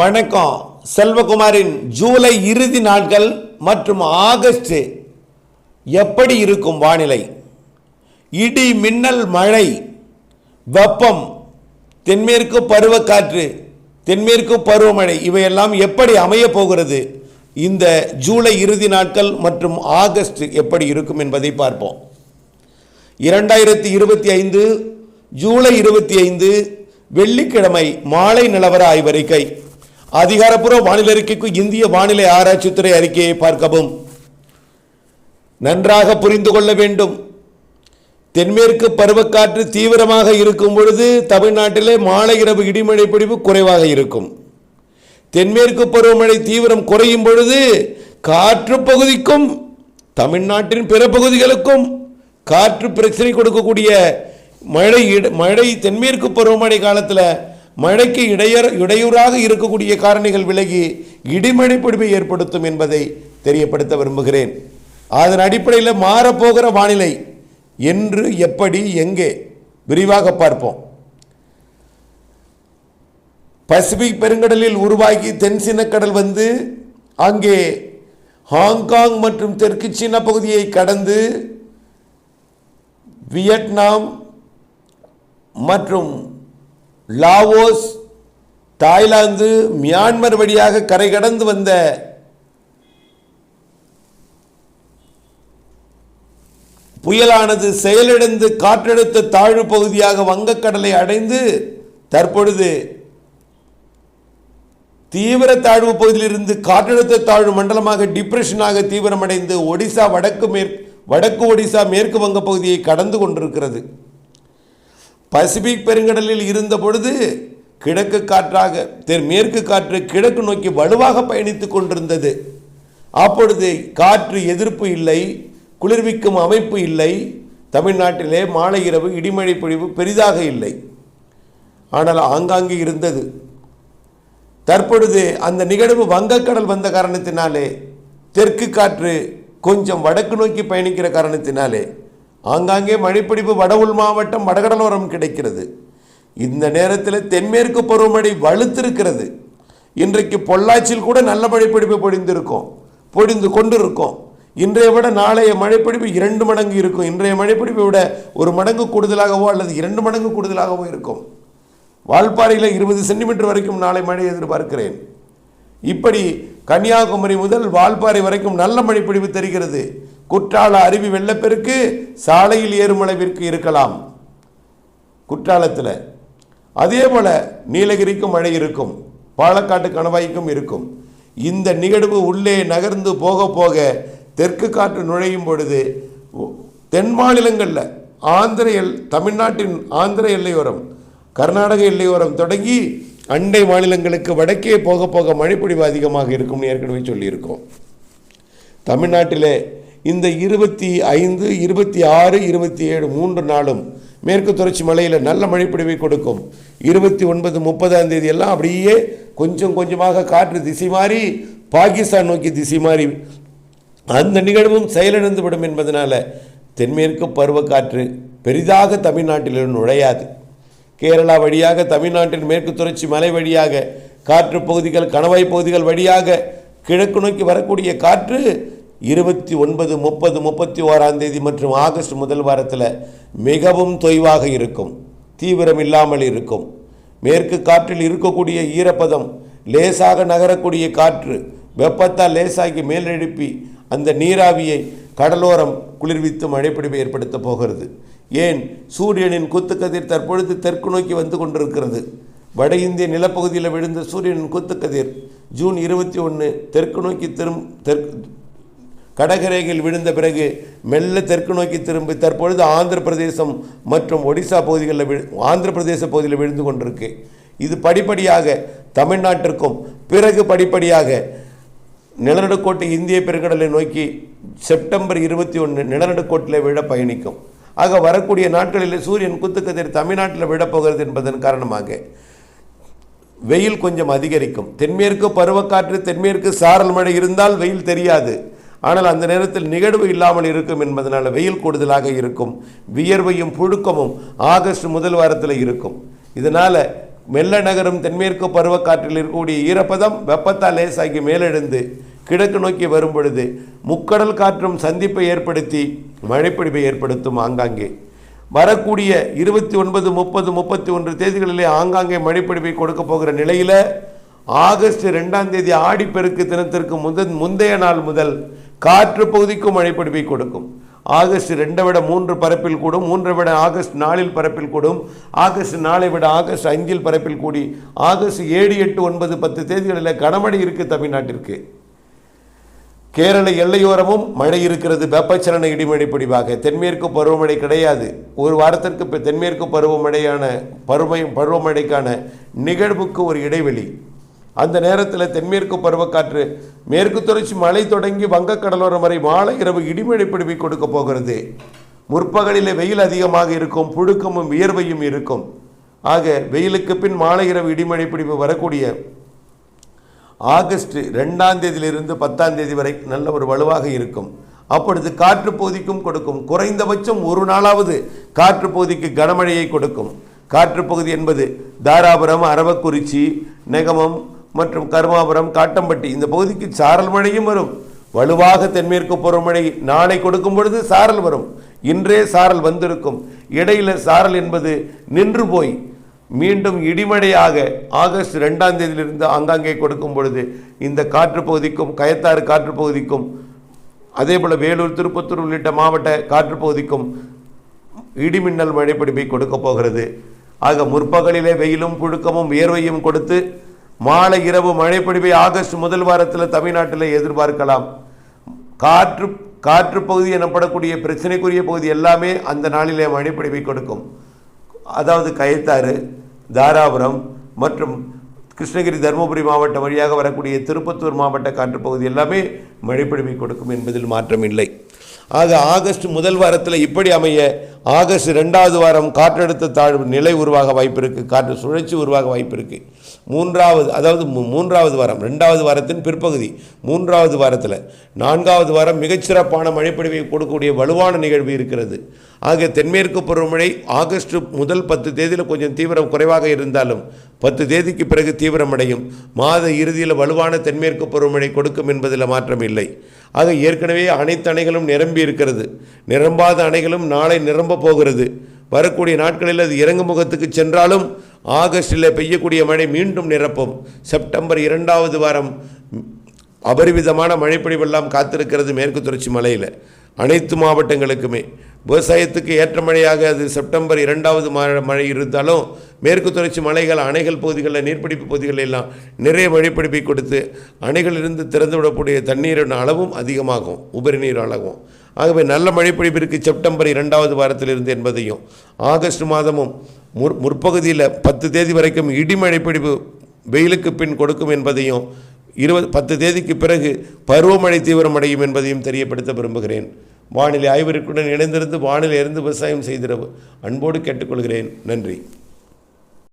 வணக்கம். செல்வகுமாரின் ஜூலை இறுதி நாட்கள் மற்றும் ஆகஸ்ட் எப்படி இருக்கும் வானிலை? இடி, மின்னல், மழை, வெப்பம், தென்மேற்கு பருவக்காற்று, தென்மேற்கு பருவமழை இவையெல்லாம் எப்படி அமைய போகிறது? இந்த ஜூலை இறுதி நாட்கள் மற்றும் ஆகஸ்ட் எப்படி இருக்கும் என்பதை பார்ப்போம். 2025 ஜூலை 25 வெள்ளிக்கிழமை மாலை நிலவர ஆய்வறிக்கை. அதிகாரப்பூர்வ வானிலை அறிக்கைக்கு இந்திய வானிலை ஆராய்ச்சித்துறை அறிக்கையை பார்க்கவும். நன்றாக புரிந்து கொள்ள வேண்டும். தென்மேற்கு பருவக்காற்று தீவிரமாக இருக்கும் பொழுது தமிழ்நாட்டிலே மாலை இரவு இடிமழை பொழிவு குறைவாக இருக்கும். தென்மேற்கு பருவமழை தீவிரம் குறையும் பொழுது காற்று பகுதிக்கும் தமிழ்நாட்டின் பிற பகுதிகளுக்கும் காற்று பிரச்சனை கொடுக்கக்கூடிய மழை தென்மேற்கு பருவமழை காலத்தில் மழைக்கு இடையூறாக இருக்கக்கூடிய காரணிகள் விலகி இடிமழை பொழிவை ஏற்படுத்தும் என்பதை தெரியப்படுத்த விரும்புகிறேன். அதன் அடிப்படையில் மாறப்போகிற வானிலை என்று, எப்படி, எங்கே விரிவாக பார்ப்போம். பசிபிக் பெருங்கடலில் உருவாகி தென் சீனக்கடல் வந்து அங்கே ஹாங்காங் மற்றும் தெற்கு சீனா பகுதியை கடந்து வியட்நாம் மற்றும் லாவோஸ், தாய்லாந்து, மியான்மர் வழியாக கரை கடந்து வந்த புயலானது செயலிழந்து காற்றழுத்த தாழ்வு பகுதியாக வங்கக்கடலை அடைந்து தற்பொழுது தீவிர தாழ்வு பகுதியிலிருந்து காற்றழுத்த தாழ்வு மண்டலமாக டிப்ரெஷனாக தீவிரமடைந்து ஒடிசா வடக்கு ஒடிசா மேற்கு வங்க பகுதியை கடந்து கொண்டிருக்கிறது. பசிபிக் பெருங்கடலில் இருந்த பொழுது கிழக்கு காற்றாக மேற்கு காற்று கிழக்கு நோக்கி வலுவாக பயணித்துக் கொண்டிருந்தது. அப்பொழுது காற்று எதிர்ப்பு இல்லை, குளிர்விக்கும் அமைப்பு இல்லை. தமிழ்நாட்டிலே மாலை இரவு இடிமழை பொழிவு பெரிதாக இல்லை, ஆனால் ஆங்காங்கே இருந்தது. தற்பொழுது அந்த நிகழ்வு வங்கக்கடல் வந்த காரணத்தினாலே, தெற்கு காற்று கொஞ்சம் வடக்கு நோக்கி பயணிக்கிற காரணத்தினாலே ஆங்காங்கே மழைப்பிடிப்பு வட உள் மாவட்டம் வடகடலோரம் கிடைக்கிறது. இந்த நேரத்தில் தென்மேற்கு பருவமழை வலுத்திருக்கிறது. இன்றைக்கு பொள்ளாச்சியில் கூட நல்ல மழைப்பிடிப்பு பொழிந்து கொண்டிருக்கும். இன்றைய விட நாளைய மழைப்பிடிப்பு 2 மடங்கு இருக்கும். இன்றைய மழைப்பிடிப்பை விட 1 மடங்கு கூடுதலாகவோ அல்லது 2 மடங்கு கூடுதலாகவோ இருக்கும். வால்பாறையில் 20 சென்டிமீட்டர் வரைக்கும் நாளை மழை எதிர்பார்க்கிறேன். இப்படி கன்னியாகுமரி முதல் வால்பாறை வரைக்கும் நல்ல மழைப்பிடிப்பு தெரிகிறது. குற்றால அருவி வெள்ளப்பெருக்கு சாலையில் ஏறும் அளவிற்கு இருக்கலாம் குற்றாலத்தில். அதே போல நீலகிரிக்கும் மழை இருக்கும், பாலக்காட்டு கணவாய்க்கும் இருக்கும். இந்த நிகழ்வு உள்ளே நகர்ந்து போக போக தெற்கு காற்று நுழையும் பொழுது தென் மாநிலங்களில் தமிழ்நாட்டின் ஆந்திர எல்லையோரம், கர்நாடக எல்லையோரம் தொடங்கி அண்டை மாநிலங்களுக்கு வடக்கே போக போக மழைப்பொழிவு அதிகமாக இருக்கும். ஏற்கனவே சொல்லியிருக்கோம். தமிழ்நாட்டிலே இந்த 25, 26, 27 3 நாளும் மேற்கு தொடர்ச்சி மலையில் நல்ல மழைப்பொழிவை கொடுக்கும். 29, 30 எல்லாம் அப்படியே கொஞ்சம் கொஞ்சமாக காற்று திசை மாறி பாகிஸ்தான் நோக்கி திசை மாறி அந்த நிகழ்வும் செயலிழந்து விடும் என்பதனால தென்மேற்கு பருவக்காற்று பெரிதாக தமிழ்நாட்டில் நுழையாது. கேரளா வழியாக தமிழ்நாட்டின் மேற்கு தொடர்ச்சி மலை வழியாக காற்று பகுதிகள், கணவாய் பகுதிகள் வழியாக கிழக்கு நோக்கி வரக்கூடிய காற்று 29, 30, 31 மற்றும் ஆகஸ்ட் முதல் வாரத்தில் மிகவும் தொய்வாக இருக்கும், தீவிரம் இல்லாமல் இருக்கும். மேற்கு காற்றில் இருக்கக்கூடிய ஈரப்பதம், லேசாக நகரக்கூடிய காற்று வெப்பத்தால் லேசாகி மேலெழுப்பி அந்த நீராவியை கடலோரம் குளிர்வித்து மழைப்பிடிவை ஏற்படுத்த போகிறது. ஏன், சூரியனின் குத்துக்கதிர் தற்பொழுது தெற்கு நோக்கி வந்து கொண்டிருக்கிறது. வட இந்திய நிலப்பகுதியில் விழுந்த சூரியனின் குத்துக்கதிர் ஜூன் 21 தெற்கு நோக்கி கடகரேகையில் விழுந்த பிறகு மெல்ல தெற்கு நோக்கி திரும்பி தற்பொழுது ஆந்திர பிரதேசம் மற்றும் ஒடிசா பகுதியில் விழுந்து கொண்டிருக்கு. இது படிப்படியாக தமிழ்நாட்டிற்கும் பிறகு படிப்படியாக நிலநடுக்கோட்டை இந்திய பெருங்கடலை நோக்கி செப்டம்பர் 21 நிலநடுக்கோட்டில் விழ பயணிக்கும். ஆக வரக்கூடிய நாட்களில் சூரியன் குத்துக்கதிர் தமிழ்நாட்டில் விழப்போகிறது என்பதன் காரணமாக வெயில் கொஞ்சம் அதிகரிக்கும். தென்மேற்கு பருவக்காற்று, தென்மேற்கு சாரல் மழை இருந்தால் வெயில் தெரியாது. ஆனால் அந்த நேரத்தில் நிகழ்வு இல்லாமல் இருக்கும் என்பதனால் வெயில் கூடுதலாக இருக்கும். வியர்வையும் புழுக்கமும் ஆகஸ்ட் முதல் வாரத்தில் இருக்கும். இதனால் மெல்ல நகரும் தென்மேற்கு பருவக்காற்றில் இருக்கக்கூடிய ஈரப்பதம் வெப்பத்தால் லேசாகி மேலெழுந்து கிழக்கு நோக்கி வரும் பொழுது முக்கடல் காற்றும் சந்திப்பை ஏற்படுத்தி மழைப்பிடிப்பை ஏற்படுத்தும். ஆங்காங்கே வரக்கூடிய 29, 30, 31 தேதிகளிலே ஆங்காங்கே மழைப்பிடிப்பை கொடுக்க போகிற நிலையில் ஆகஸ்ட் 2ஆம் தேதி ஆடிப்பெருக்கு தினத்திற்கு முந்தைய நாள் முதல் காற்று பகுதிக்கும் மழைப்பிடிப்பை கொடுக்கும். ஆகஸ்ட் 2 விட 3 பரப்பில் கூடும், 3 விட ஆகஸ்ட் 4 பரப்பில் கூடும், ஆகஸ்ட் 4 விட ஆகஸ்ட் 5 பரப்பில் கூடி ஆகஸ்ட் 7, 8, 9, 10 தேதிகளில் கனமழை இருக்கு. தமிழ்நாட்டிற்கு கேரள எல்லையோரமும் மழை இருக்கிறது. வெப்பச்சலன இடிமழை பொழிவாக தென்மேற்கு பருவமழை கிடையாது. ஒரு வாரத்திற்கு தென்மேற்கு பருவமழைக்கான நிகழ்வுக்கு ஒரு இடைவெளி. அந்த நேரத்தில் தென்மேற்கு பருவக்காற்று மேற்கு தொடர்ச்சி மழை தொடங்கி வங்கக்கடலோரம் வரை மாலை இரவு இடிமழை பொழிவை கொடுக்க போகிறது. முற்பகலில் வெயில் அதிகமாக இருக்கும், புழுக்கமும் வியர்வையும் இருக்கும். ஆக வெயிலுக்கு பின் மாலை இரவு இடிமழை பொழிவு வரக்கூடிய ஆகஸ்ட் 2ஆம் தேதியிலிருந்து 10ஆம் தேதி வரை நல்ல ஒரு வலுவாக இருக்கும். அப்பொழுது காற்று பகுதிக்கும் கொடுக்கும். குறைந்தபட்சம் ஒரு நாளாவது காற்று பகுதிக்கு கனமழையை கொடுக்கும். காற்று பகுதி என்பது தாராபுரம், அரவக்குறிச்சி, நெகமம் மற்றும் கருமாபுரம், காட்டம்பட்டி இந்த பகுதிக்கு சாரல் மழையும் வரும். வலுவாக தென்மேற்கு பருவமழை நாளை கொடுக்கும் பொழுது சாரல் வரும். இன்றே சாரல் வந்திருக்கும். இடையில சாரல் என்பது நின்று போய் மீண்டும் இடிமழையாக ஆகஸ்ட் 2ஆம் தேதியிலிருந்து ஆங்காங்கே கொடுக்கும் பொழுது இந்த காற்று பகுதிக்கும் கயத்தாறு காற்று பகுதிக்கும் அதேபோல் வேலூர், திருப்பத்தூர் உள்ளிட்ட மாவட்ட காற்று பகுதிக்கும் இடிமின்னல் மழைப்பிடிப்பை கொடுக்க போகிறது. ஆக முற்பகலிலே வெயிலும் புழுக்கமும் வியர்வையும் கொடுத்து மாலை இரவு மழைப்பிடிப்பை ஆகஸ்ட் முதல் வாரத்தில் தமிழ்நாட்டில் எதிர்பார்க்கலாம். காற்று பகுதி எனப்படக்கூடிய பிரச்சனைக்குரிய பகுதி எல்லாமே அந்த நாளிலே மழைப்பிடிப்பை கொடுக்கும். அதாவது கயத்தாறு, தாராபுரம் மற்றும் கிருஷ்ணகிரி, தருமபுரி மாவட்டம் வழியாக வரக்கூடிய திருப்பத்தூர் மாவட்ட காற்றுப்பகுதி எல்லாமே மழைப்பிடிப்பை கொடுக்கும் என்பதில் மாற்றம் இல்லை. ஆக ஆகஸ்ட் முதல் வாரத்தில் இப்படி அமைய ஆகஸ்ட் 2வது வாரம் காற்றழுத்த தாழ்வு நிலை உருவாக வாய்ப்பு இருக்குது. காற்று சுழற்சி உருவாக வாய்ப்பு இருக்குது. மூன்றாவது வாரம் 2வது வாரத்தின் பிற்பகுதி 3வது வாரத்தில் 4வது வாரம் மிகச்சிறப்பான மழைப்பொழிவை கொடுக்கக்கூடிய வலுவான நிகழ்வு இருக்கிறது. ஆக தென்மேற்கு பருவமழை ஆகஸ்ட் முதல் 10 தேதியில் கொஞ்சம் தீவிரம் குறைவாக இருந்தாலும் 10 தேதிக்கு பிறகு தீவிரமடையும். மாத இறுதியில் வலுவான தென்மேற்கு பருவமழை கொடுக்கும் என்பதில் மாற்றம் இல்லை. ஆக ஏற்கனவே அனைத்து அணைகளும் நிரம்பி இருக்கிறது. நிரம்பாத அணைகளும் நாளை நிரம்ப போகிறது. வரக்கூடிய நாட்களில் அது இறங்கு முகத்துக்கு சென்றாலும் ஆகஸ்டில் பெய்யக்கூடிய மழை மீண்டும் நிரப்பும். செப்டம்பர் 2வது வாரம் அபரிவிதமான மழைப்பொழிவெல்லாம் காத்திருக்கிறது மேற்கு தொடர்ச்சி மலையில். அனைத்து மாவட்டங்களுக்குமே விவசாயத்துக்கு ஏற்ற மழையாக அது செப்டம்பர் 2வது மழை இருந்தாலும் மேற்கு தொடர்ச்சி மலைகள் அணைகள் பகுதிகளில் நீர்பிடிப்பு பகுதிகளில் எல்லாம் நிறைய மழைப்பிடிப்பை கொடுத்து அணைகளிலிருந்து திறந்து விடக்கூடிய தண்ணீரின் அளவும் அதிகமாகும், உபரி நீர் அளவும். ஆகவே நல்ல மழைப்பிடிப்பிற்கு செப்டம்பர் 2வது வாரத்திலிருந்து என்பதையும் ஆகஸ்ட் மாதமும் முற்பகுதியில் 10 தேதி வரைக்கும் இடிமழைப்பிடிப்பு வெயிலுக்கு பின் கொடுக்கும் என்பதையும் 10 தேதிக்கு பிறகு பருவமழை தீவிரமடையும் என்பதையும் தெரியப்படுத்த விரும்புகிறேன். வானிலை ஆய்வறிக்கையுடன் இணைந்திருந்து வானிலை இருந்து விவசாயம் செய்திட அன்போடு கேட்டுக்கொள்கிறேன். நன்றி.